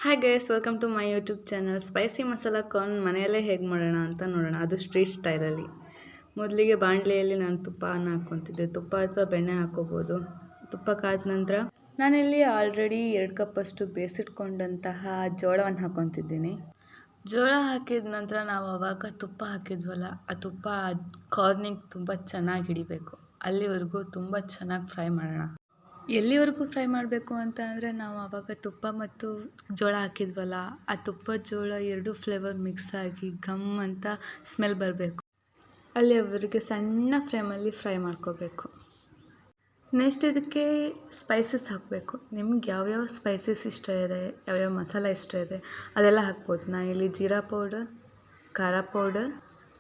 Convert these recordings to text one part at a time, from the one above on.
Hi guys, welcome to my YouTube channel. Spicy masala corn ಮನೆಯಲ್ಲೇ ಹೇಗೆ ಮಾಡೋಣ ಅಂತ ನೋಡೋಣ, ಅದು ಸ್ಟ್ರೀಟ್ ಸ್ಟೈಲಲ್ಲಿ. ಮೊದಲಿಗೆ ಬಾಣಲೆಯಲ್ಲಿ ನಾನು ತುಪ್ಪನ ಹಾಕ್ಕೊತಿದ್ದೆ. ತುಪ್ಪ ಅಥವಾ ಬೆಣ್ಣೆ ಹಾಕ್ಕೋಬೋದು. ತುಪ್ಪ ಕಾದ ನಂತರ ನಾನಿಲ್ಲಿ ಆಲ್ರೆಡಿ 2 ಕಪ್ಪಷ್ಟು ಬೇಯಿಸಿಟ್ಕೊಂಡಂತಹ ಜೋಳವನ್ನು ಹಾಕ್ಕೊತಿದ್ದೀನಿ. ಜೋಳ ಹಾಕಿದ ನಂತರ ನಾವು ಆವಾಗ ತುಪ್ಪ ಹಾಕಿದ್ವಲ್ಲ, ಆ ತುಪ್ಪ ಕಾರ್ನಿಗೆ ತುಂಬ ಚೆನ್ನಾಗಿ ಹಿಡಿಬೇಕು. ಅಲ್ಲಿವರೆಗೂ ತುಂಬ ಚೆನ್ನಾಗಿ ಫ್ರೈ ಮಾಡೋಣ. ಎಲ್ಲಿವರೆಗೂ ಫ್ರೈ ಮಾಡಬೇಕು ಅಂತ ಅಂದರೆ, ನಾವು ಆವಾಗ ತುಪ್ಪ ಮತ್ತು ಜೋಳ ಹಾಕಿದ್ವಲ್ಲ, ಆ ತುಪ್ಪ ಜೋಳ ಎರಡೂ ಫ್ಲೇವರ್ ಮಿಕ್ಸ್ ಆಗಿ ಘಮ್ ಅಂತ ಸ್ಮೆಲ್ ಬರಬೇಕು. ಅಲ್ಲಿವರೆಗೆ ಸಣ್ಣ ಫ್ಲೇಮಲ್ಲಿ ಫ್ರೈ ಮಾಡ್ಕೋಬೇಕು. ನೆಕ್ಸ್ಟ್ ಇದಕ್ಕೆ ಸ್ಪೈಸಸ್ ಹಾಕಬೇಕು. ನಿಮ್ಗೆ ಯಾವ್ಯಾವ ಸ್ಪೈಸಸ್ ಇಷ್ಟ ಇದೆ, ಯಾವ್ಯಾವ ಮಸಾಲ ಇಷ್ಟ ಇದೆ ಅದೆಲ್ಲ ಹಾಕ್ಬೋದು. ನಾನು ಇಲ್ಲಿ ಜೀರಾ ಪೌಡರ್, ಖಾರ ಪೌಡರ್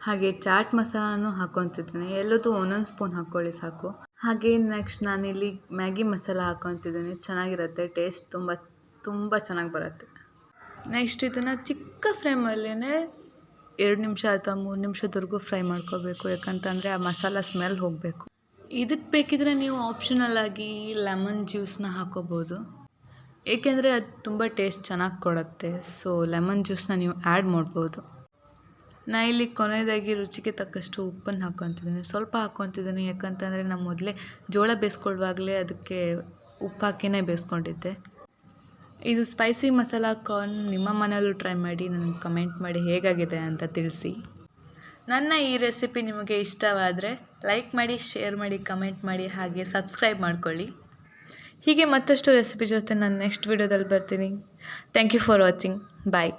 ಹಾಗೆ ಚಾಟ್ ಮಸಾಲನೂ ಹಾಕ್ಕೊತಿದ್ದೀನಿ. ಎಲ್ಲದೂ ಒಂದೊಂದು ಸ್ಪೂನ್ ಹಾಕ್ಕೊಳ್ಳಿ ಸಾಕು. ಹಾಗೆ ನೆಕ್ಸ್ಟ್ ನಾನಿಲ್ಲಿ ಮ್ಯಾಗಿ ಮಸಾಲ ಹಾಕ್ಕೊತಿದ್ದೀನಿ. ಚೆನ್ನಾಗಿರುತ್ತೆ, ಟೇಸ್ಟ್ ತುಂಬ ಚೆನ್ನಾಗಿ ಬರುತ್ತೆ. ನೆಕ್ಸ್ಟ್ ಇದನ್ನು ಚಿಕ್ಕ ಫ್ಲೇಮಲ್ಲೇ 2 ನಿಮಿಷ ಅಥವಾ 3 ನಿಮಿಷದವರೆಗೂ ಫ್ರೈ ಮಾಡ್ಕೋಬೇಕು. ಯಾಕಂತಂದರೆ ಆ ಮಸಾಲ ಸ್ಮೆಲ್ ಹೋಗಬೇಕು. ಇದಕ್ಕೆ ಬೇಕಿದ್ರೆ ನೀವು ಆಪ್ಷನಲ್ ಆಗಿ ಲೆಮನ್ ಜ್ಯೂಸನ್ನ ಹಾಕೋಬೋದು, ಏಕೆಂದರೆ ಅದು ತುಂಬ ಟೇಸ್ಟ್ ಚೆನ್ನಾಗಿ ಕೊಡುತ್ತೆ. ಸೊ ಲೆಮನ್ ಜ್ಯೂಸನ್ನ ನೀವು ಆ್ಯಡ್ ಮಾಡ್ಬೋದು. ನಾ ಇಲ್ಲಿ ಕೊನೆಯದಾಗಿ ರುಚಿಗೆ ತಕ್ಕಷ್ಟು ಉಪ್ಪನ್ನು ಹಾಕ್ಕೊತಿದ್ದೀನಿ. ಸ್ವಲ್ಪ ಹಾಕ್ಕೊತಿದ್ದೀನಿ, ಯಾಕಂತಂದರೆ ನಾನು ಮೊದಲೇ ಜೋಳ ಬೇಯಿಸ್ಕೊಳ್ಳುವಾಗಲೇ ಅದಕ್ಕೆ ಉಪ್ಪು ಹಾಕಿನೇ ಬೇಯಿಸ್ಕೊಂಡಿದ್ದೆ. ಇದು ಸ್ಪೈಸಿ ಮಸಾಲ ಕಾರ್ನ್ ನಿಮ್ಮ ಮನೆಯಲ್ಲೂ ಟ್ರೈ ಮಾಡಿ, ನನಗೆ ಕಮೆಂಟ್ ಮಾಡಿ ಹೇಗಾಗಿದೆ ಅಂತ ತಿಳಿಸಿ. ನನ್ನ ಈ ರೆಸಿಪಿ ನಿಮಗೆ ಇಷ್ಟವಾದರೆ ಲೈಕ್ ಮಾಡಿ, ಶೇರ್ ಮಾಡಿ, ಕಮೆಂಟ್ ಮಾಡಿ, ಹಾಗೆ ಸಬ್ಸ್ಕ್ರೈಬ್ ಮಾಡ್ಕೊಳ್ಳಿ. ಹೀಗೆ ಮತ್ತಷ್ಟು ರೆಸಿಪಿ ಜೊತೆ ನಾನು ನೆಕ್ಸ್ಟ್ ವಿಡಿಯೋದಲ್ಲಿ ಬರ್ತೀನಿ. Thank you for watching. Bye.